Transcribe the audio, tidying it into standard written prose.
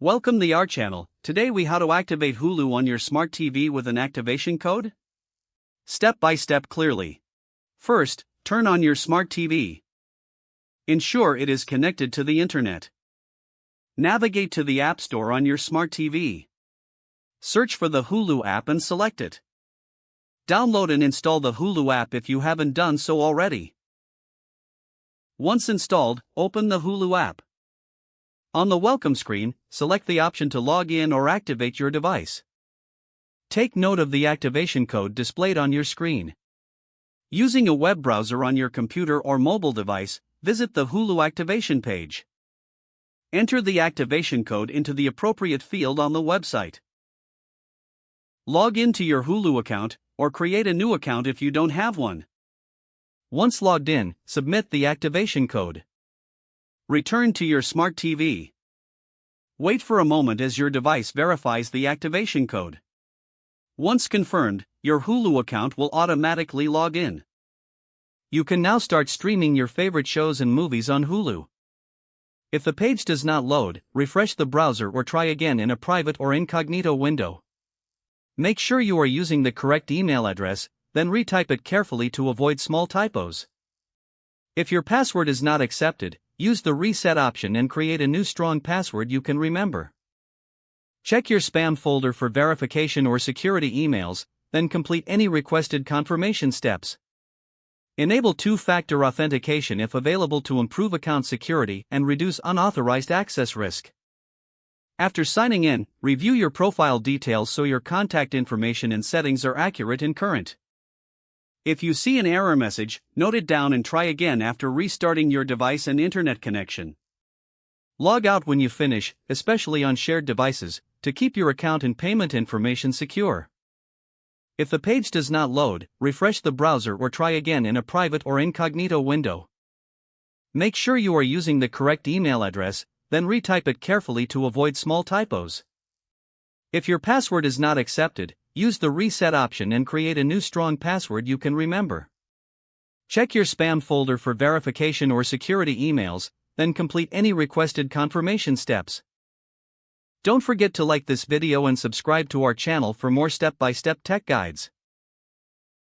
Welcome to our channel. Today we how to activate Hulu on your smart TV with an activation code. Step by step clearly. First, turn on your smart TV. Ensure it is connected to the internet. Navigate to the App Store on your smart TV. Search for the Hulu app and select it. Download and install the Hulu app if you haven't done so already. Once installed, open the Hulu app. On the welcome screen, select the option to log in or activate your device. Take note of the activation code displayed on your screen. Using a web browser on your computer or mobile device, visit the Hulu activation page. Enter the activation code into the appropriate field on the website. Log into your Hulu account, or create a new account if you don't have one. Once logged in, submit the activation code. Return to your smart TV. Wait for a moment as your device verifies the activation code. Once confirmed, your Hulu account will automatically log in. You can now start streaming your favorite shows and movies on Hulu. If the page does not load, refresh the browser or try again in a private or incognito window. Make sure you are using the correct email address, then retype it carefully to avoid small typos. If your password is not accepted, use the reset option and create a new strong password you can remember. Check your spam folder for verification or security emails, then complete any requested confirmation steps. Enable two-factor authentication if available to improve account security and reduce unauthorized access risk. After signing in, review your profile details so your contact information and settings are accurate and current. If you see an error message, note it down and try again after restarting your device and internet connection. Log out when you finish, especially on shared devices, to keep your account and payment information secure. If the page does not load, refresh the browser or try again in a private or incognito window. Make sure you are using the correct email address, then retype it carefully to avoid small typos. If your password is not accepted, use the reset option and create a new strong password you can remember. Check your spam folder for verification or security emails, then complete any requested confirmation steps. Don't forget to like this video and subscribe to our channel for more step-by-step tech guides.